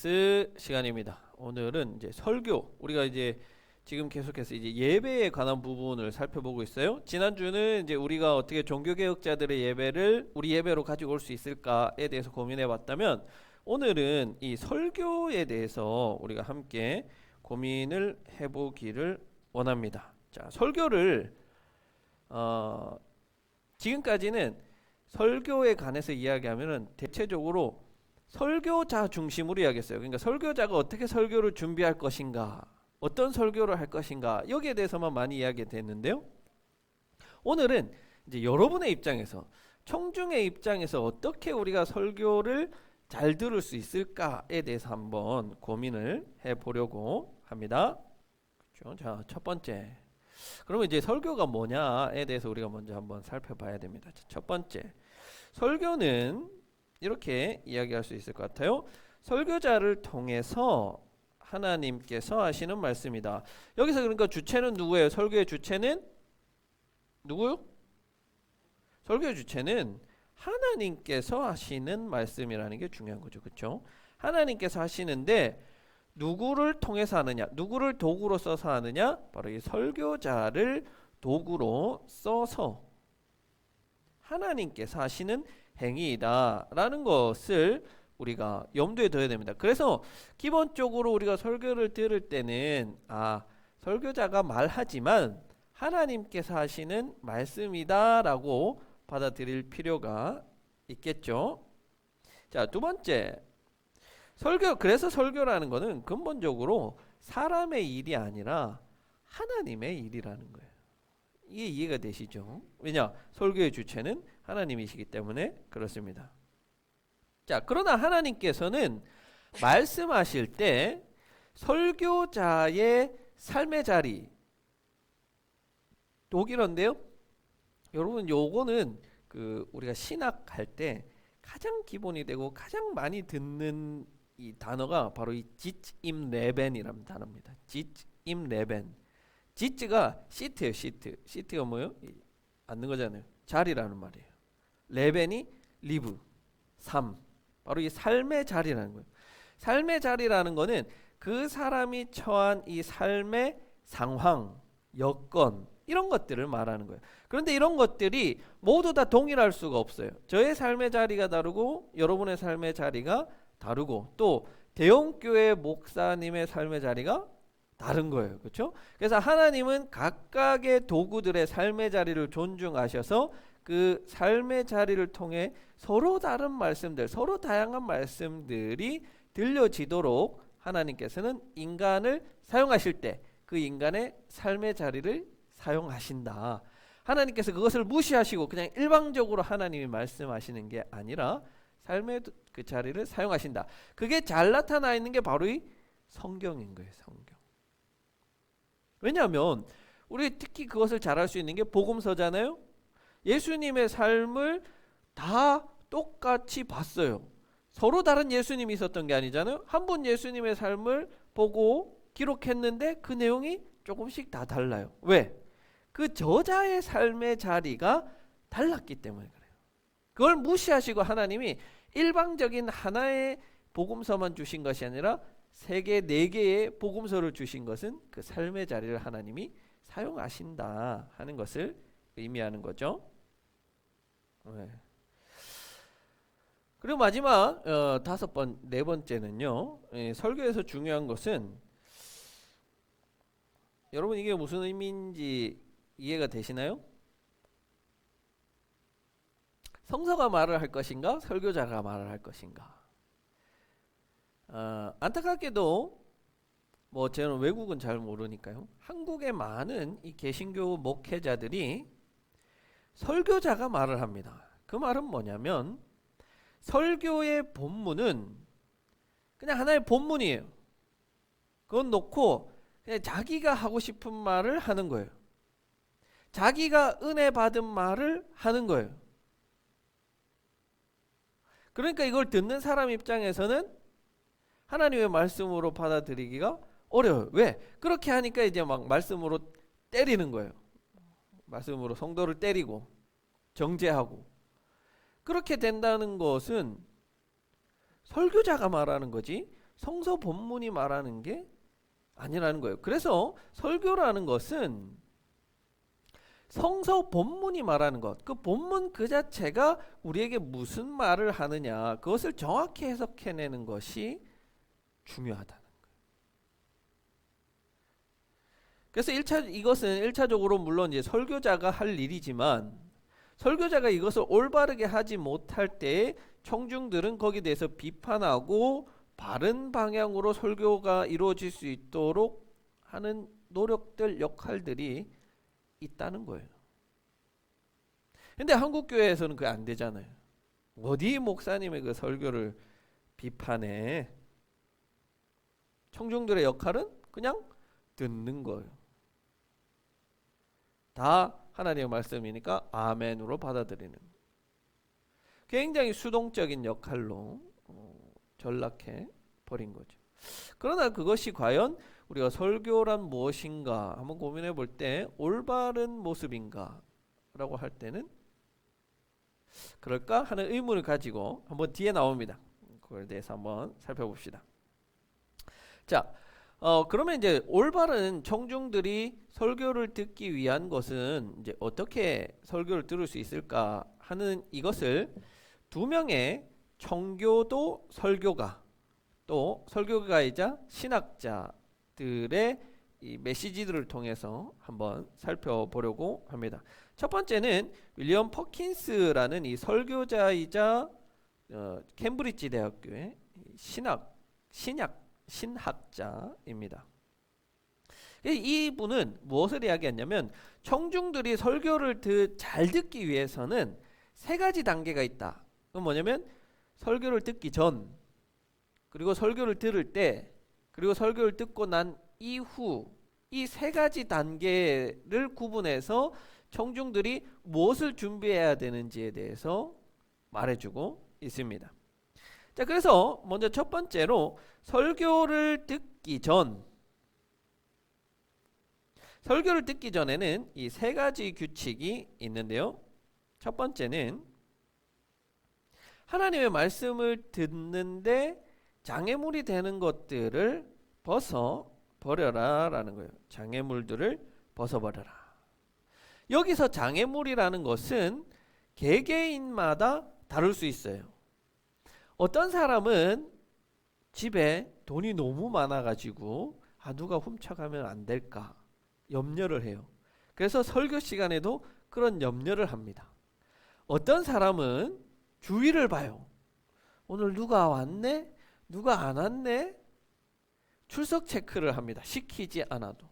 KBS 시간입니다. 오늘은 이제 설교, 우리가 이제 지금 계속해서 이제 예배에 관한 부분을 살펴보고 있어요. 지난주는 이제 우리가 어떻게 종교개혁자들의 예배를 우리 예배로 가지고 올 수 있을까에 대해서 고민해 봤다면, 오늘은 이 설교에 대해서 우리가 함께 고민을 해보기를 원합니다. 자, 설교를 지금까지는 설교에 관해서 이야기하면은 대체적으로 설교자 중심으로 이야기했어요. 그러니까 설교자가 어떻게 설교를 준비할 것인가, 어떤 설교를 할 것인가, 여기에 대해서만 많이 이야기됐는데요. 오늘은 이제 여러분의 입장에서, 청중의 입장에서 어떻게 우리가 설교를 잘 들을 수 있을까에 대해서 한번 고민을 해보려고 합니다. 그렇죠? 자, 첫 번째. 그러면 이제 설교가 뭐냐에 대해서 우리가 먼저 한번 살펴봐야 됩니다. 첫 번째. 설교는 이렇게 이야기할 수 있을 것 같아요. 설교자를 통해서 하나님께서 하시는 말씀이다. 여기서 그러니까 주체는 누구예요? 설교의 주체는 누구요? 설교의 주체는 하나님께서 하시는 말씀이라는 게 중요한 거죠. 그렇죠? 하나님께서 하시는데 누구를 통해서 하느냐? 누구를 도구로 써서 하느냐? 바로 이 설교자를 도구로 써서 하나님께서 하시는 행위이다라는 것을 우리가 염두에 둬야 됩니다. 그래서 기본적으로 우리가 설교를 들을 때는 설교자가 말하지만 하나님께서 하시는 말씀이다라고 받아들일 필요가 있겠죠. 자, 두 번째. 그래서 설교라는 것은 근본적으로 사람의 일이 아니라 하나님의 일이라는 거예요. 이게 이해가 되시죠? 왜냐? 설교의 주체는 하나님이시기 때문에 그렇습니다. 자, 그러나 하나님께서는 말씀하실 때 설교자의 삶의 자리, 독일어인데요. 여러분, 요거는 우리가 신학할 때 가장 기본이 되고 가장 많이 듣는 이 단어가 바로 이 짓임레벤이라는 단어입니다. 짓임레벤. 짓가 시트예요. 시트가 뭐예요? 앉는 거잖아요. 자리라는 말이에요. 레벤이 리브, 삶. 바로 이 삶의 자리라는 거예요. 삶의 자리라는 거는 그 사람이 처한 이 삶의 상황, 여건, 이런 것들을 말하는 거예요. 그런데 이런 것들이 모두 다 동일할 수가 없어요. 저의 삶의 자리가 다르고 여러분의 삶의 자리가 다르고 또 대형교회 목사님의 삶의 자리가 다른 거예요. 그렇죠? 그래서 하나님은 각각의 도구들의 삶의 자리를 존중하셔서 그 삶의 자리를 통해 서로 다른 말씀들, 서로 다양한 말씀들이 들려지도록 하나님께서는 인간을 사용하실 때 그 인간의 삶의 자리를 사용하신다. 하나님께서 그것을 무시하시고 그냥 일방적으로 하나님이 말씀하시는 게 아니라 삶의 그 자리를 사용하신다. 그게 잘 나타나 있는 게 바로 이 성경인 거예요. 성경. 왜냐하면 우리 특히 그것을 잘할 수 있는 게 복음서잖아요. 예수님의 삶을 다 똑같이 봤어요. 서로 다른 예수님이 있었던 게 아니잖아요. 한 분 예수님의 삶을 보고 기록했는데 그 내용이 조금씩 다 달라요. 왜? 그 저자의 삶의 자리가 달랐기 때문에 그래요. 그걸 무시하시고 하나님이 일방적인 하나의 복음서만 주신 것이 아니라 3개, 4개의 복음서를 주신 것은 그 삶의 자리를 하나님이 사용하신다 하는 것을 의미하는 거죠. 네. 그리고 마지막 네 번째는요. 설교에서 중요한 것은, 여러분 이게 무슨 의미인지 이해가 되시나요? 성서가 말을 할 것인가? 설교자가 말을 할 것인가? 안타깝게도 저는 외국은 잘 모르니까요. 한국의 많은 이 개신교 목회자들이 설교자가 말을 합니다. 그 말은 뭐냐면 설교의 본문은 그냥 하나의 본문이에요. 그건 놓고 그냥 자기가 하고 싶은 말을 하는 거예요. 자기가 은혜 받은 말을 하는 거예요. 그러니까 이걸 듣는 사람 입장에서는 하나님의 말씀으로 받아들이기가 어려워요. 왜? 그렇게 하니까 이제 막 말씀으로 때리는 거예요. 말씀으로 성도를 때리고 정죄하고. 그렇게 된다는 것은 설교자가 말하는 거지 성서 본문이 말하는 게 아니라는 거예요. 그래서 설교라는 것은 성서 본문이 말하는 것, 그 본문 그 자체가 우리에게 무슨 말을 하느냐, 그것을 정확히 해석해내는 것이 중요하다는 거예요. 그래서 이것은 1차적으로 물론 이제 설교자가 할 일이지만, 설교자가 이것을 올바르게 하지 못할 때에 청중들은 거기에 대해서 비판하고 바른 방향으로 설교가 이루어질 수 있도록 하는 노력들, 역할들이 있다는 거예요. 근데 한국 교회에서는 그게 안 되잖아요. 어디 목사님의 그 설교를 비판해. 청중들의 역할은 그냥 듣는 거예요. 다 하나님의 말씀이니까 아멘으로 받아들이는. 굉장히 수동적인 역할로 전락해 버린 거죠. 그러나 그것이 과연 우리가 설교란 무엇인가 한번 고민해 볼 때 올바른 모습인가 라고 할 때는 그럴까 하는 의문을 가지고 한번 뒤에 나옵니다. 그걸 대해서 한번 살펴봅시다. 자, 그러면 이제 올바른 청중들이 설교를 듣기 위한 것은 이제 어떻게 설교를 들을 수 있을까 하는 이것을 두 명의 청교도 설교가 또 설교가이자 신학자들의 이 메시지들을 통해서 한번 살펴보려고 합니다. 첫 번째는 윌리엄 퍼킨스라는 이 설교자이자 캠브리지 대학교의 신학자입니다. 이분은 무엇을 이야기했냐면 청중들이 설교를 잘 듣기 위해서는 세 가지 단계가 있다. 그건 뭐냐면 설교를 듣기 전, 그리고 설교를 들을 때, 그리고 설교를 듣고 난 이후, 이 세 가지 단계를 구분해서 청중들이 무엇을 준비해야 되는지에 대해서 말해주고 있습니다. 자, 그래서 먼저 첫 번째로 설교를 듣기 전에는 이 세 가지 규칙이 있는데요. 첫 번째는 하나님의 말씀을 듣는데 장애물이 되는 것들을 벗어버려라 라는 거예요. 장애물들을 벗어버려라. 여기서 장애물이라는 것은 개개인마다 다를 수 있어요. 어떤 사람은 집에 돈이 너무 많아가지고 누가 훔쳐가면 안 될까 염려를 해요. 그래서 설교 시간에도 그런 염려를 합니다. 어떤 사람은 주위를 봐요. 오늘 누가 왔네? 누가 안 왔네? 출석 체크를 합니다. 시키지 않아도.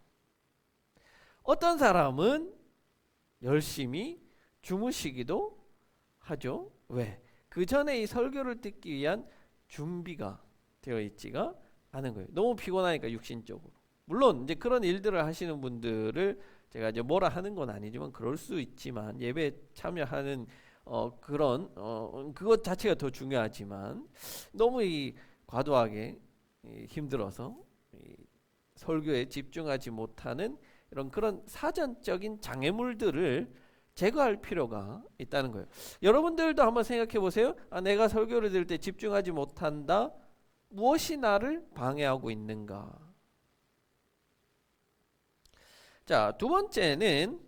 어떤 사람은 열심히 주무시기도 하죠. 왜? 그 전에 이 설교를 듣기 위한 준비가 되어 있지가 않은 거예요. 너무 피곤하니까 육신적으로. 물론 이제 그런 일들을 하시는 분들을 제가 이제 뭐라 하는 건 아니지만 그럴 수 있지만 예배에 참여하는 그것 자체가 더 중요하지만 너무 과도하게 힘들어서 설교에 집중하지 못하는 그런 사전적인 장애물들을 제거할 필요가 있다는 거예요. 여러분들도 한번 생각해 보세요. 내가 설교를 들을 때 집중하지 못한다. 무엇이 나를 방해하고 있는가? 자, 두 번째는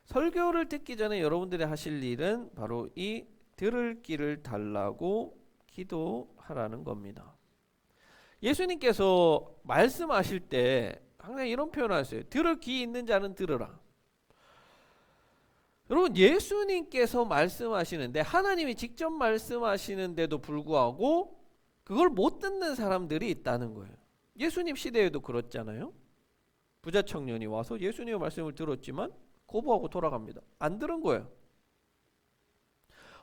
설교를 듣기 전에 여러분들이 하실 일은 바로 이 들을 귀를 달라고 기도하라는 겁니다. 예수님께서 말씀하실 때 항상 이런 표현을 하셨어요. 들을 귀 있는 자는 들으라. 여러분, 예수님께서 말씀하시는데 하나님이 직접 말씀하시는데도 불구하고 그걸 못 듣는 사람들이 있다는 거예요. 예수님 시대에도 그렇잖아요. 부자 청년이 와서 예수님의 말씀을 들었지만 거부하고 돌아갑니다. 안 들은 거예요.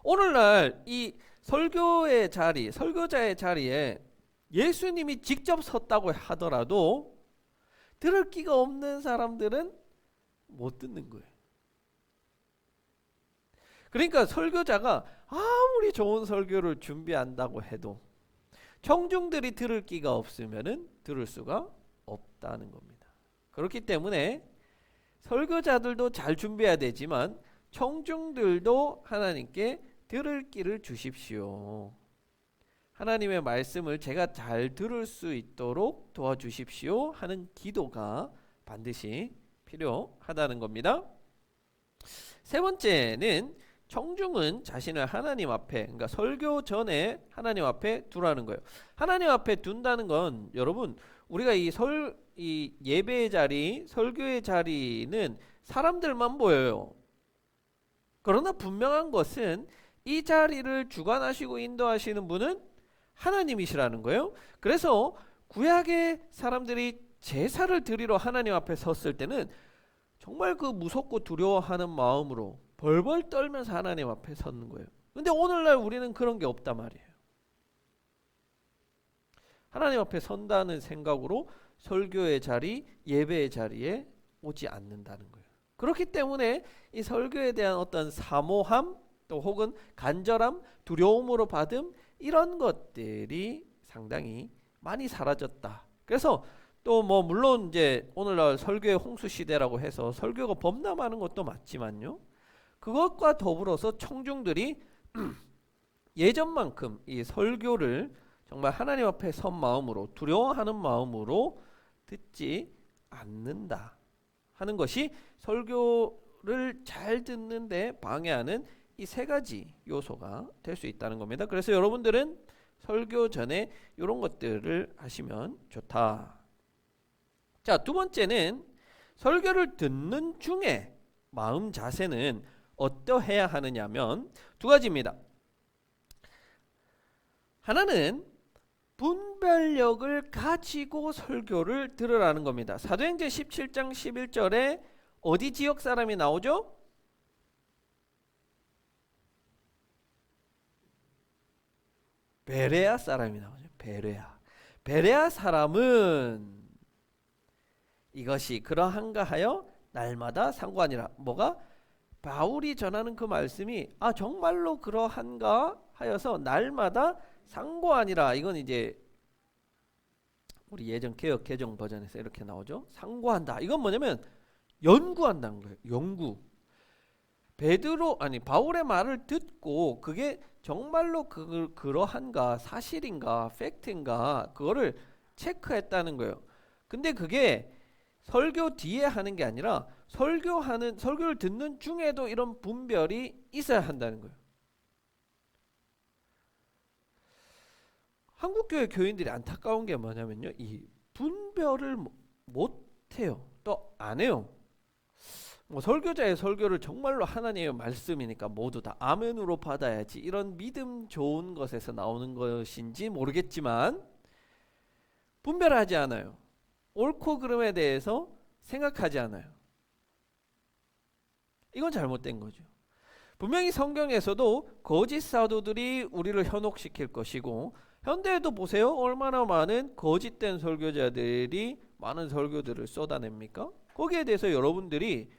오늘날 이 설교의 자리, 설교자의 자리에 예수님이 직접 섰다고 하더라도 들을 귀가 없는 사람들은 못 듣는 거예요. 그러니까 설교자가 아무리 좋은 설교를 준비한다고 해도 청중들이 들을 귀가 없으면은 들을 수가 없다는 겁니다. 그렇기 때문에 설교자들도 잘 준비해야 되지만 청중들도 하나님께 들을 귀를 주십시오. 하나님의 말씀을 제가 잘 들을 수 있도록 도와주십시오 하는 기도가 반드시 필요하다는 겁니다. 세 번째는 청중은 자신을 하나님 앞에, 그러니까 설교 전에 하나님 앞에 두라는 거예요. 하나님 앞에 둔다는 건 여러분, 우리가 이 예배의 자리, 설교의 자리는 사람들만 보여요. 그러나 분명한 것은 이 자리를 주관하시고 인도하시는 분은 하나님이시라는 거예요. 그래서 구약의 사람들이 제사를 드리러 하나님 앞에 섰을 때는 정말 그 무섭고 두려워하는 마음으로 벌벌 떨면서 하나님 앞에 섰는 거예요. 근데 오늘날 우리는 그런 게 없단 말이에요. 하나님 앞에 선다는 생각으로 설교의 자리, 예배의 자리에 오지 않는다는 거예요. 그렇기 때문에 이 설교에 대한 어떤 사모함, 또 혹은 간절함, 두려움으로 받음, 이런 것들이 상당히 많이 사라졌다. 그래서 또 뭐 물론 이제 오늘날 설교의 홍수 시대라고 해서 설교가 범람하는 것도 맞지만요. 그것과 더불어서 청중들이 예전만큼 이 설교를 정말 하나님 앞에 선 마음으로, 두려워하는 마음으로 듣지 않는다 하는 것이 설교를 잘 듣는데 방해하는 이 세 가지 요소가 될 수 있다는 겁니다. 그래서 여러분들은 설교 전에 이런 것들을 하시면 좋다. 자, 두 번째는 설교를 듣는 중에 마음 자세는 어떠해야 하느냐면 두 가지입니다. 하나는 분별력을 가지고 설교를 들으라는 겁니다. 사도행전 17장 11절에 어디 지역 사람이 나오죠? 베레아 사람이 나오죠. 베레아 사람은 이것이 그러한가 하여 날마다 상고하니라. 뭐가? 바울이 전하는 그 말씀이 정말로 그러한가 하여서 날마다 상고하니라. 이건 이제 우리 예전 개역 개정 버전에서 이렇게 나오죠. 상고한다. 이건 뭐냐면 연구한다는 거예요. 연구. 바울의 말을 듣고 그게 정말로 그러한가, 사실인가, 팩트인가, 그거를 체크했다는 거예요. 근데 그게 설교 뒤에 하는 게 아니라 설교를 듣는 중에도 이런 분별이 있어야 한다는 거예요. 한국교회 교인들이 안타까운 게 뭐냐면요, 이 분별을 못 해요. 또 안 해요. 뭐 설교자의 설교를 정말로 하나님의 말씀이니까 모두 다 아멘으로 받아야지, 이런 믿음 좋은 것에서 나오는 것인지 모르겠지만 분별하지 않아요. 옳고 그름에 대해서 생각하지 않아요. 이건 잘못된 거죠. 분명히 성경에서도 거짓 사도들이 우리를 현혹시킬 것이고, 현대에도 보세요. 얼마나 많은 거짓된 설교자들이 많은 설교들을 쏟아냅니까? 거기에 대해서 여러분들이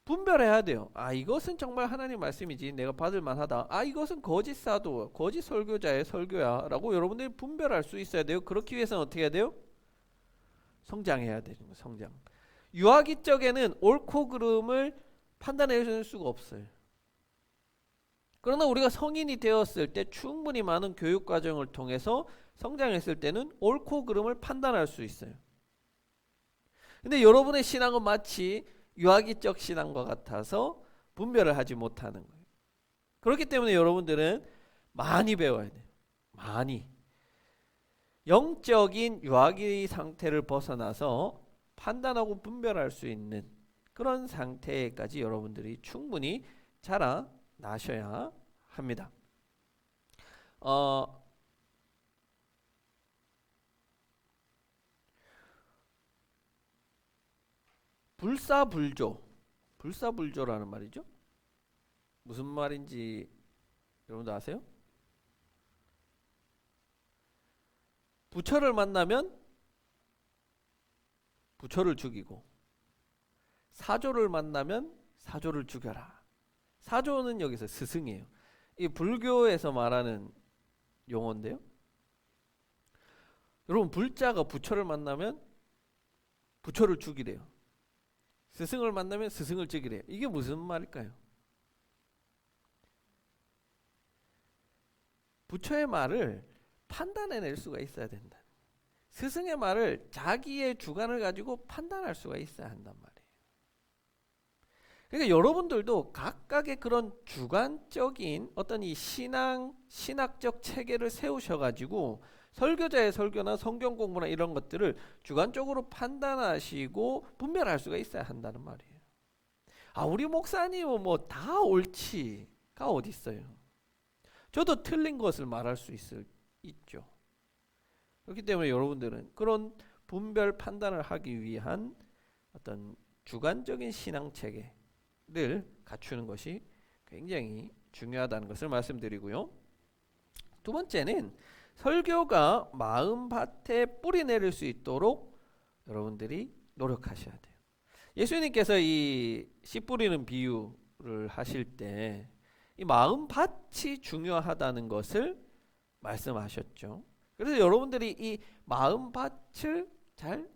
분별해야 돼요. 이것은 정말 하나님 말씀이지, 내가 받을 만하다. 이것은 거짓 사도, 거짓 설교자의 설교야 라고 여러분들이 분별할 수 있어야 돼요. 그렇기 위해서는 어떻게 해야 돼요? 성장해야 되는 거예요. 성장. 유아기 적에는 옳고 그름을 판단해 줄 수가 없어요. 그러나 우리가 성인이 되었을 때 충분히 많은 교육 과정을 통해서 성장했을 때는 옳고 그름을 판단할 수 있어요. 근데 여러분의 신앙은 마치 유아기적 신앙과 같아서 분별을 하지 못하는 거예요. 그렇기 때문에 여러분들은 많이 배워야 돼요. 많이. 영적인 유아기 상태를 벗어나서 판단하고 분별할 수 있는 그런 상태까지 여러분들이 충분히 자라나셔야 합니다. 불사불조라는 말이죠. 무슨 말인지 여러분들 아세요? 부처를 만나면 부처를 죽이고, 사조를 만나면 사조를 죽여라. 사조는 여기서 스승이에요. 이 불교에서 말하는 용어인데요. 여러분, 불자가 부처를 만나면 부처를 죽이래요. 스승을 만나면 스승을 죽이래요. 이게 무슨 말일까요? 부처의 말을 판단해낼 수가 있어야 된다. 스승의 말을 자기의 주관을 가지고 판단할 수가 있어야 한단 말이에요. 그러니까 여러분들도 각각의 그런 주관적인 어떤 이 신학적 체계를 세우셔가지고 설교자의 설교나 성경 공부나 이런 것들을 주관적으로 판단하시고 분별할 수가 있어야 한다는 말이에요. 아, 우리 목사님은 뭐 다 옳지가 어디 있어요? 저도 틀린 것을 말할 수 있죠. 그렇기 때문에 여러분들은 그런 분별 판단을 하기 위한 어떤 주관적인 신앙 체계를 갖추는 것이 굉장히 중요하다는 것을 말씀드리고요. 두 번째는 설교가 마음밭에 뿌리 내릴 수 있도록 여러분들이 노력하셔야 돼요. 예수님께서 이 씨 뿌리는 비유를 하실 때 이 마음밭이 중요하다는 것을 말씀하셨죠. 그래서 여러분들이 이 마음밭을 잘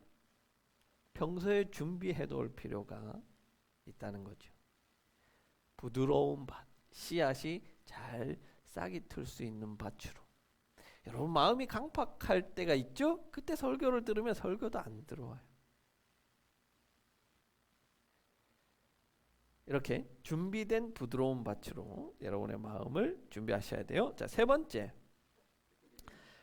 평소에 준비해 놓을 필요가 있다는 거죠. 부드러운 밭, 씨앗이 잘 싹이 틀 수 있는 밭으로. 여러분 마음이 강팍할 때가 있죠? 그때 설교를 들으면 설교도 안 들어와요. 이렇게 준비된 부드러운 밭으로 여러분의 마음을 준비하셔야 돼요. 자, 세 번째.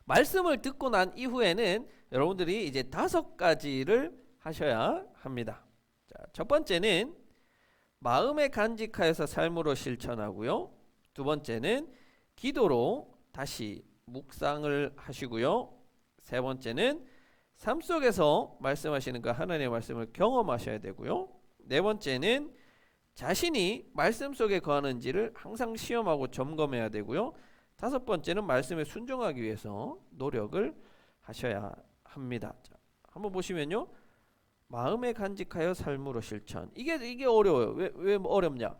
말씀을 듣고 난 이후에는 여러분들이 이제 5가지를 하셔야 합니다. 자, 첫 번째는 마음에 간직하여서 삶으로 실천하고요. 두 번째는 기도로 다시 묵상을 하시고요. 세 번째는 삶 속에서 말씀하시는 그 하나님의 말씀을 경험하셔야 되고요. 네 번째는 자신이 말씀 속에 거하는지를 항상 시험하고 점검해야 되고요. 다섯 번째는 말씀에 순종하기 위해서 노력을 하셔야 합니다. 자, 한번 보시면요. 마음에 간직하여 삶으로 실천. 이게 어려워요. 왜 어렵냐?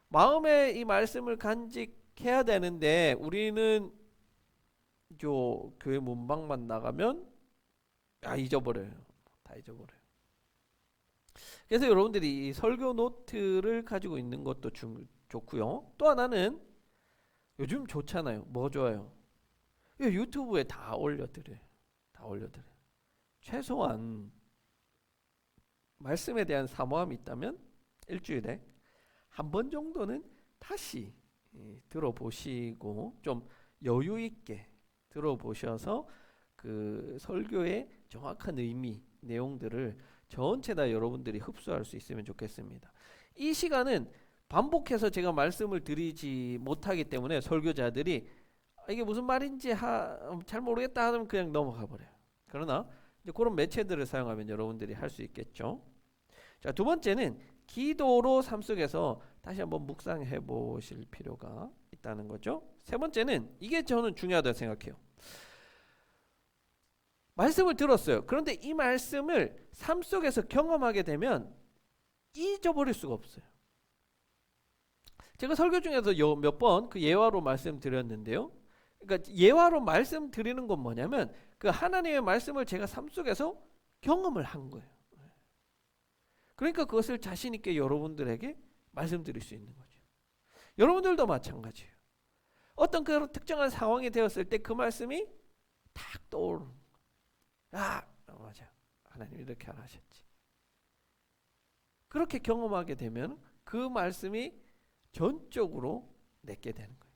마음에 이 말씀을 간직해야 되는데 우리는 교회 문방만 나가면 잊어버려요. 다 잊어버려요. 그래서 여러분들이 이 설교 노트를 가지고 있는 것도 좋고요. 또 하나는 요즘 좋잖아요. 뭐 좋아요? 유튜브에 다 올려드려요. 다 올려드려요. 최소한 말씀에 대한 사모함이 있다면 일주일에 한 번 정도는 다시 들어보시고 좀 여유 있게 들어보셔서 그 설교의 정확한 의미, 내용들을 전체 다 여러분들이 흡수할 수 있으면 좋겠습니다. 이 시간은 반복해서 제가 말씀을 드리지 못하기 때문에 설교자들이 이게 무슨 말인지 잘 모르겠다 하면 그냥 넘어가 버려요. 그러나 이제 그런 매체들을 사용하면 여러분들이 할 수 있겠죠. 자, 두 번째는 기도로 삶 속에서 다시 한번 묵상해 보실 필요가 있다는 거죠. 세 번째는 이게 저는 중요하다고 생각해요. 말씀을 들었어요. 그런데 이 말씀을 삶 속에서 경험하게 되면 잊어버릴 수가 없어요. 제가 설교 중에서 몇 번 그 예화로 말씀드렸는데요. 그러니까 예화로 말씀드리는 건 뭐냐면 그 하나님의 말씀을 제가 삶 속에서 경험을 한 거예요. 그러니까 그것을 자신 있게 여러분들에게 말씀드릴 수 있는 거죠. 여러분들도 마찬가지예요. 어떤 그런 특정한 상황이 되었을 때 그 말씀이 탁 떠오르는 거예요. 맞아. 하나님 이렇게 안 하셨지. 그렇게 경험하게 되면 그 말씀이 전적으로 내게 되는 거예요.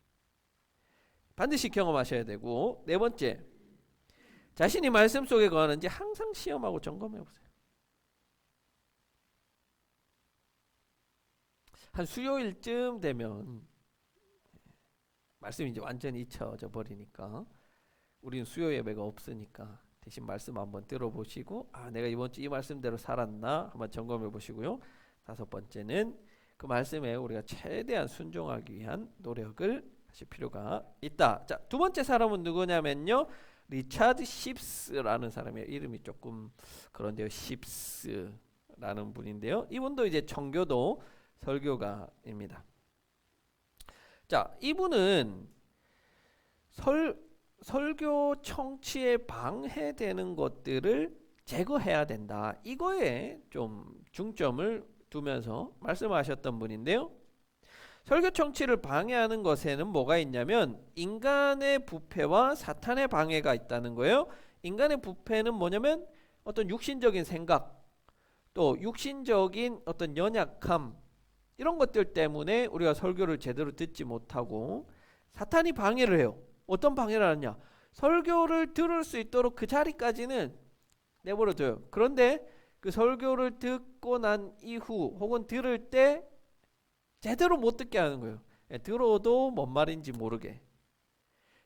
반드시 경험하셔야 되고, 네 번째, 자신이 말씀 속에 거하는지 항상 시험하고 점검해 보세요. 한 수요일쯤 되면 말씀이 이제 완전히 잊혀져 버리니까 우리는 수요 예배가 없으니까 대신 말씀 한번 들어보시고 내가 이번 주 이 말씀대로 살았나 한번 점검해 보시고요. 다섯 번째는 그 말씀에 우리가 최대한 순종하기 위한 노력을 하실 필요가 있다. 자, 두 번째 사람은 누구냐면요. 리차드 십스라는 사람의 이름이 조금 그런데요. 십스라는 분인데요. 이분도 이제 청교도 설교가입니다. 자, 이분은 설교 청취에 방해되는 것들을 제거해야 된다. 이거에 좀 중점을 두면서 말씀하셨던 분인데요. 설교 청취를 방해하는 것에는 뭐가 있냐면 인간의 부패와 사탄의 방해가 있다는 거예요. 인간의 부패는 뭐냐면 어떤 육신적인 생각, 또 육신적인 어떤 연약함, 이런 것들 때문에 우리가 설교를 제대로 듣지 못하고, 사탄이 방해를 해요. 어떤 방해를 하느냐? 설교를 들을 수 있도록 그 자리까지는 내버려둬요. 그런데 그 설교를 듣고 난 이후 혹은 들을 때 제대로 못 듣게 하는 거예요. 들어도 뭔 말인지 모르게.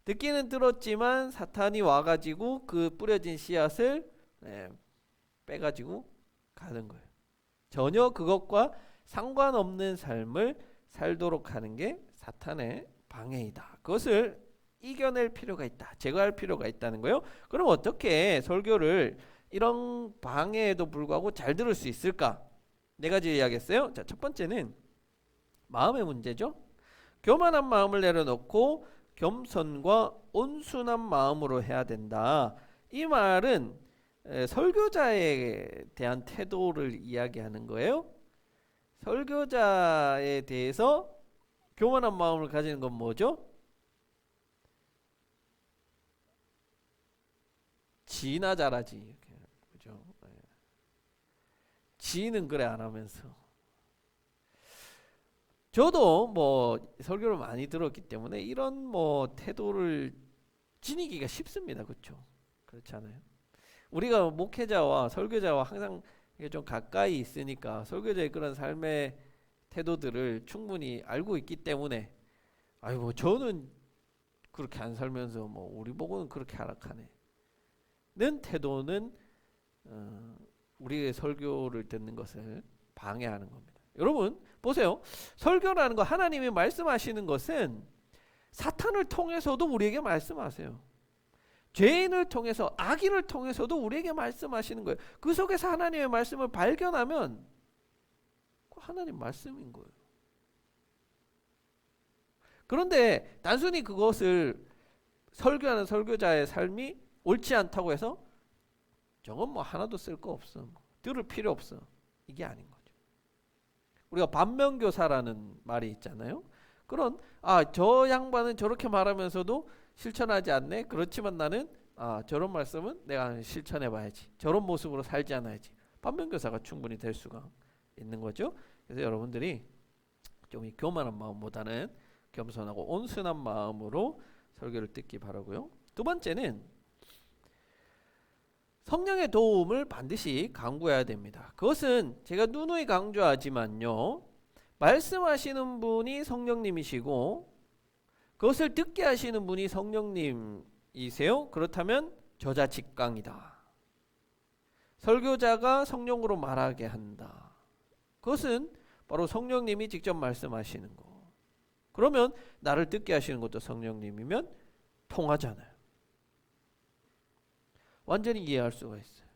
듣기는 들었지만 사탄이 와가지고 그 뿌려진 씨앗을 빼가지고 가는 거예요. 전혀 그것과 상관없는 삶을 살도록 하는 게 사탄의 방해이다. 그것을 이겨낼 필요가 있다. 제거할 필요가 있다는 거예요. 그럼 어떻게 설교를 이런 방해에도 불구하고 잘 들을 수 있을까? 네 가지 이야기했어요. 자, 첫 번째는 마음의 문제죠. 교만한 마음을 내려놓고 겸손과 온순한 마음으로 해야 된다. 이 말은 설교자에 대한 태도를 이야기하는 거예요. 설교자에 대해서 교만한 마음을 가지는 건 뭐죠? 지나 잘하지. 그죠? 지는 그래 안 하면서. 저도 뭐 설교를 많이 들었기 때문에 이런 뭐 태도를 지니기가 쉽습니다. 그렇죠? 그렇지 않아요? 우리가 목회자와 설교자와 항상 좀 가까이 있으니까 설교자의 그런 삶의 태도들을 충분히 알고 있기 때문에, 아이고 저는 그렇게 안 살면서 뭐 우리 보고는 그렇게 하락하네 는 태도는 우리의 설교를 듣는 것을 방해하는 겁니다. 여러분 보세요. 설교라는 거, 하나님이 말씀하시는 것은 사탄을 통해서도 우리에게 말씀하세요. 죄인을 통해서, 악인을 통해서도 우리에게 말씀하시는 거예요. 그 속에서 하나님의 말씀을 발견하면 하나님 말씀인 거예요. 그런데 단순히 그것을 설교하는 설교자의 삶이 옳지 않다고 해서 저건 뭐 하나도 쓸 거 없어, 들을 필요 없어, 이게 아닌 거죠. 우리가 반면교사라는 말이 있잖아요. 그런 저 양반은 저렇게 말하면서도 실천하지 않네. 그렇지만 나는 저런 말씀은 내가 실천해 봐야지. 저런 모습으로 살지 않아야지. 반면교사가 충분히 될 수가 있는 거죠. 그래서 여러분들이 좀 이 교만한 마음보다는 겸손하고 온순한 마음으로 설교를 듣기 바라고요. 두 번째는 성령의 도움을 반드시 강구해야 됩니다. 그것은 제가 누누이 강조하지만요, 말씀하시는 분이 성령님이시고 그것을 듣게 하시는 분이 성령님이세요. 그렇다면 저자 직강이다. 설교자가 성령으로 말하게 한다. 그것은 바로 성령님이 직접 말씀하시는 거. 그러면 나를 듣게 하시는 것도 성령님이면 통하잖아요. 완전히 이해할 수가 있어요.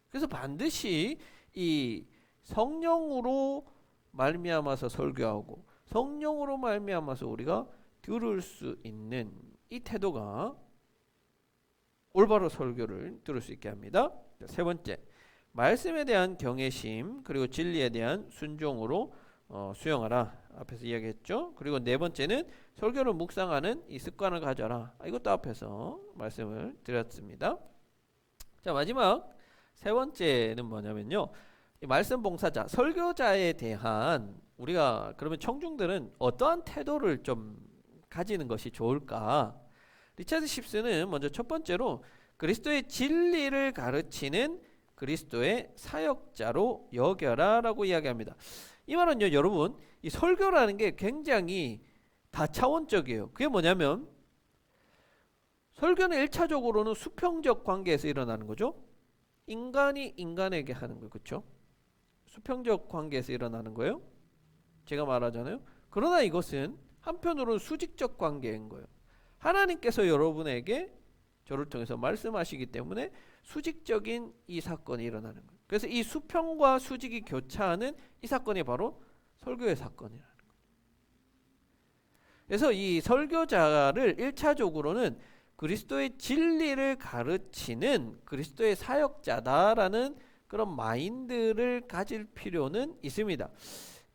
그래서 반드시 이 성령으로 말미암아서 설교하고 성령으로 말미암아서 우리가 들을 수 있는 이 태도가 올바로 설교를 들을 수 있게 합니다. 세 번째, 말씀에 대한 경외심 그리고 진리에 대한 순종으로 수용하라. 앞에서 이야기했죠. 그리고 네 번째는 설교를 묵상하는 이 습관을 가져라. 이것도 앞에서 말씀을 드렸습니다. 자, 마지막 세 번째는 뭐냐면요, 이 말씀 봉사자, 설교자에 대한 우리가 그러면 청중들은 어떠한 태도를 좀 가지는 것이 좋을까? 리차드 십스는 먼저 첫 번째로 그리스도의 진리를 가르치는 그리스도의 사역자로 여겨라 라고 이야기합니다. 이 말은요, 여러분, 이 설교라는 게 굉장히 다차원적이에요. 그게 뭐냐면 설교는 1차적으로는 수평적 관계에서 일어나는 거죠. 인간이 인간에게 하는 거예요. 그렇죠? 수평적 관계에서 일어나는 거예요. 제가 말하잖아요. 그러나 이것은 한편으로는 수직적 관계인 거예요. 하나님께서 여러분에게 저를 통해서 말씀하시기 때문에 수직적인 이 사건이 일어나는 거예요. 그래서 이 수평과 수직이 교차하는 이 사건이 바로 설교의 사건이라는 거예요. 그래서 이 설교자를 1차적으로는 그리스도의 진리를 가르치는 그리스도의 사역자다라는 그런 마인드를 가질 필요는 있습니다.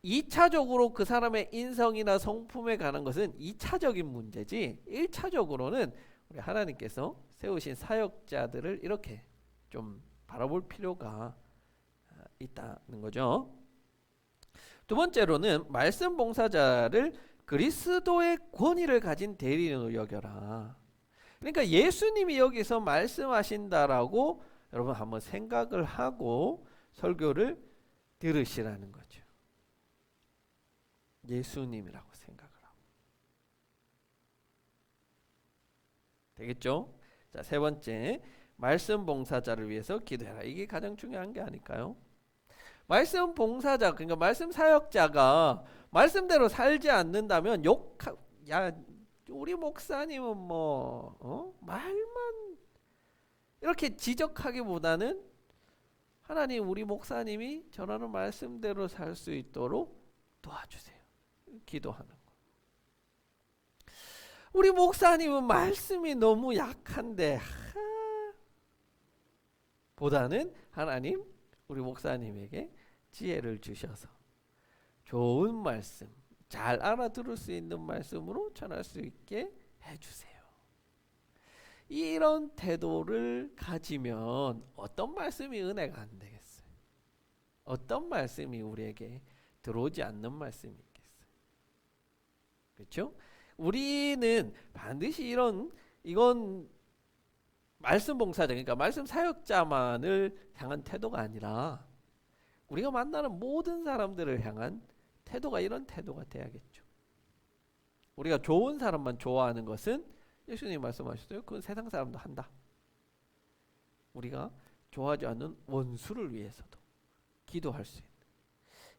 2차적으로 그 사람의 인성이나 성품에 관한 것은 2차적인 문제지 1차적으로는 우리 하나님께서 세우신 사역자들을 이렇게 좀 바라볼 필요가 있다는 거죠. 두 번째로는 말씀 봉사자를 그리스도의 권위를 가진 대리인으로 여겨라. 그러니까 예수님이 여기서 말씀하신다라고 여러분 한번 생각을 하고 설교를 들으시라는 거죠. 예수님이라고 생각을 하고. 되겠죠? 자, 세 번째, 말씀 봉사자를 위해서 기도해라. 이게 가장 중요한 게 아닐까요? 말씀 봉사자, 그러니까 말씀 사역자가 말씀대로 살지 않는다면 야, 우리 목사님은 말만 이렇게 지적하기보다는 하나님 우리 목사님이 전하는 말씀대로 살 수 있도록 도와주세요. 기도하는 거. 우리 목사님은 말씀이 너무 약한데 보다는 하나님 우리 목사님에게 지혜를 주셔서 좋은 말씀, 잘 알아들을 수 있는 말씀으로 전할 수 있게 해주세요. 이런 태도를 가지면 어떤 말씀이 은혜가 안 되겠어요? 어떤 말씀이 우리에게 들어오지 않는 말씀이 있겠어요? 그렇죠? 우리는 반드시 이건 말씀 봉사자, 그러니까 말씀 사역자만을 향한 태도가 아니라 우리가 만나는 모든 사람들을 향한 태도가 이런 태도가 돼야겠죠. 우리가 좋은 사람만 좋아하는 것은 예수님 말씀하셨어요. 그건 세상 사람도 한다. 우리가 좋아하지 않는 원수를 위해서도 기도할 수 있는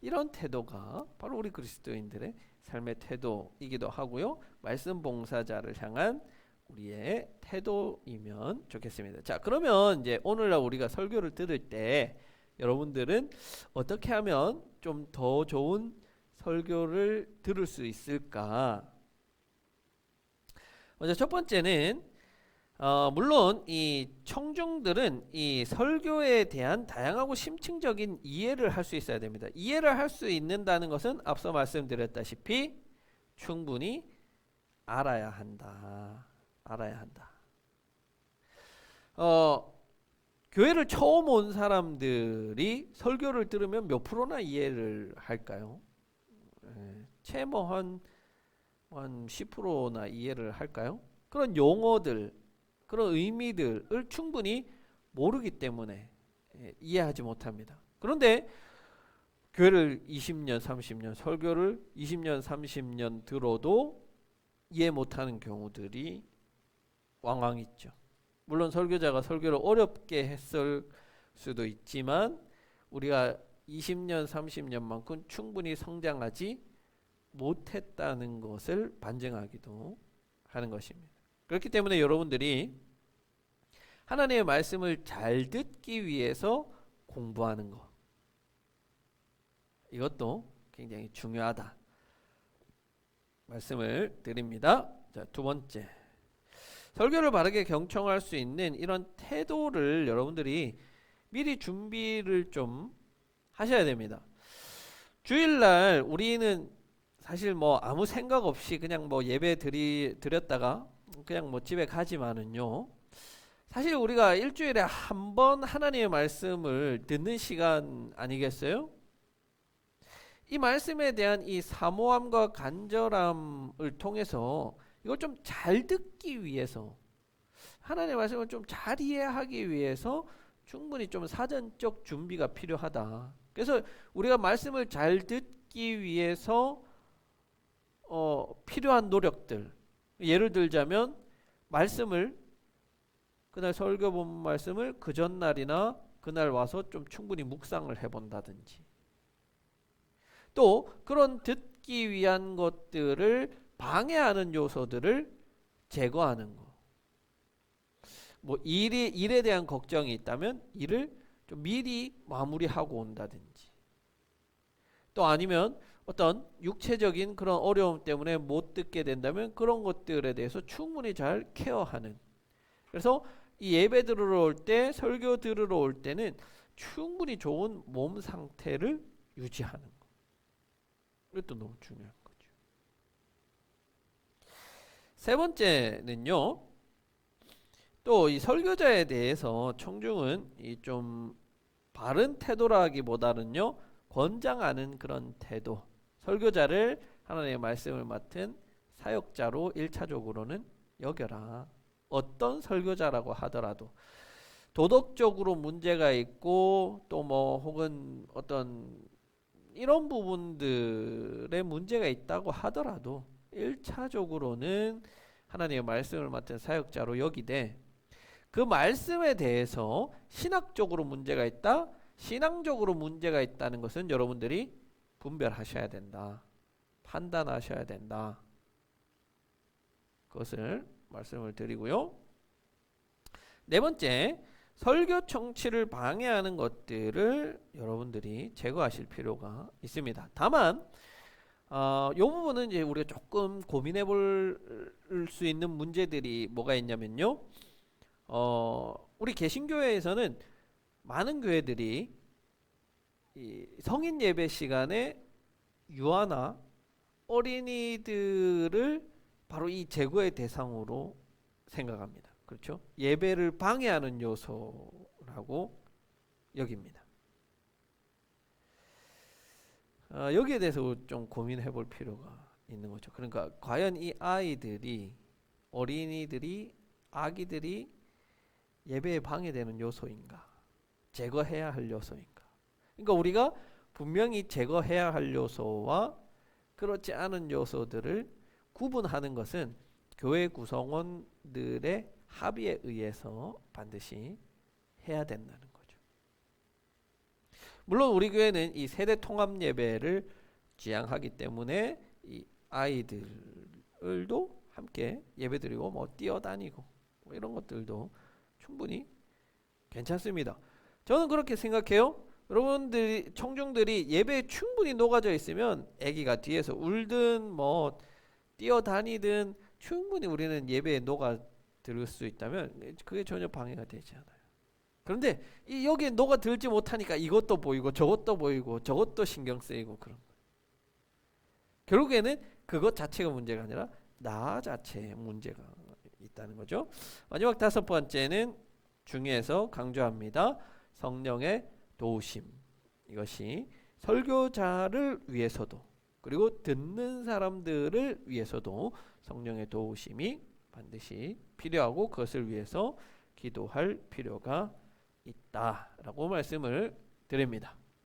이런 태도가 바로 우리 그리스도인들의 삶의 태도이기도 하고요. 말씀 봉사자를 향한 우리의 태도이면 좋겠습니다. 자, 그러면 이제 오늘날 우리가 설교를 들을 때 여러분들은 어떻게 하면 좀 더 좋은 설교를 들을 수 있을까? 먼저 첫 번째는 물론 이 청중들은 이 설교에 대한 다양하고 심층적인 이해를 할 수 있어야 됩니다. 이해를 할 수 있는다는 것은 앞서 말씀드렸다시피 충분히 알아야 한다. 교회를 처음 온 사람들이 설교를 들으면 몇 프로나 이해를 할까요? 채 한 10%나 이해를 할까요? 그런 용어들, 그런 의미들을 충분히 모르기 때문에 이해하지 못합니다. 그런데 교회를 20년, 30년, 설교를 20년, 30년 들어도 이해 못하는 경우들이 왕왕 있죠. 물론 설교자가 설교를 어렵게 했을 수도 있지만 우리가 20년, 30년만큼 충분히 성장하지 못했다는 것을 반증하기도 하는 것입니다. 그렇기 때문에 여러분들이 하나님의 말씀을 잘 듣기 위해서 공부하는 것, 이것도 굉장히 중요하다 말씀을 드립니다. 자, 두 번째, 설교를 바르게 경청할 수 있는 이런 태도를 여러분들이 미리 준비를 좀 하셔야 됩니다. 주일날 우리는 사실 아무 생각 없이 그냥 예배 드렸다가 그냥 집에 가지만은요, 사실 우리가 일주일에 한 번 하나님의 말씀을 듣는 시간 아니겠어요? 이 말씀에 대한 이 사모함과 간절함을 통해서 이걸 좀 잘 듣기 위해서, 하나님의 말씀을 좀 잘 이해하기 위해서 충분히 좀 사전적 준비가 필요하다. 그래서 우리가 말씀을 잘 듣기 위해서 필요한 노력들, 예를 들자면 그날 설교 본 말씀을 그 전날이나 그날 와서 좀 충분히 묵상을 해본다든지, 또 그런 듣기 위한 것들을 방해하는 요소들을 제거하는 거. 일에 대한 걱정이 있다면 일을 좀 미리 마무리하고 온다든지, 또 아니면 어떤 육체적인 그런 어려움 때문에 못 듣게 된다면 그런 것들에 대해서 충분히 잘 케어하는. 그래서 이 예배 들으러 올 때, 설교 들으러 올 때는 충분히 좋은 몸 상태를 유지하는 거. 이것도 너무 중요한 거죠. 세 번째는요. 또 이 설교자에 대해서 청중은 이 좀 바른 태도라기보다는요. 권장하는 그런 태도. 설교자를 하나님의 말씀을 맡은 사역자로 1차적으로는 여겨라. 어떤 설교자라고 하더라도 도덕적으로 문제가 있고 또 뭐 혹은 어떤 이런 부분들의 문제가 있다고 하더라도 1차적으로는 하나님의 말씀을 맡은 사역자로 여기되 그 말씀에 대해서 신학적으로 문제가 있다, 신앙적으로 문제가 있다는 것은 여러분들이 분별하셔야 된다. 판단하셔야 된다. 그것을 말씀을 드리고요. 네 번째, 설교 청취를 방해하는 것들을 여러분들이 제거하실 필요가 있습니다. 다만 이 부분은 이제 우리가 조금 고민해 볼 수 있는 문제들이 뭐가 있냐면요. 우리 개신교회에서는 많은 교회들이 이 성인 예배 시간에 유아나 어린이들을 바로 이 제거의 대상으로 생각합니다. 그렇죠? 예배를 방해하는 요소라고 여깁니다. 여기에 대해서 좀 고민해 볼 필요가 있는 거죠. 그러니까 과연 이 아이들이, 어린이들이, 아기들이 예배에 방해되는 요소인가? 제거해야 할 요소인가? 그러니까 우리가 분명히 제거해야 할 요소와 그렇지 않은 요소들을 구분하는 것은 교회 구성원들의 합의에 의해서 반드시 해야 된다는 거죠. 물론 우리 교회는 이 세대 통합 예배를 지향하기 때문에 이 아이들도 함께 예배드리고 뭐 뛰어다니고 뭐 이런 것들도 충분히 괜찮습니다. 저는 그렇게 생각해요. 여러분들이 청중들이 예배에 충분히 녹아져 있으면 아기가 뒤에서 울든 뭐 뛰어다니든 충분히 우리는 예배에 녹아들 수 있다면 그게 전혀 방해가 되지 않아요. 그런데 여기에 녹아들지 못하니까 이것도 보이고 저것도 보이고 저것도 신경 쓰이고 그런 거예요. 결국에는 그것 자체가 문제가 아니라 나 자체에 문제가 있다는 거죠. 마지막 다섯 번째는 중요해서 강조합니다. 성령의 도우심. 이것이 설교자를 위해서도 그리고 듣는 사람들을 위해서도 성령의 도우심이 반드시 필요하고 그것을 위해서 기도할 필요가 있다라고 말씀을 드립니다.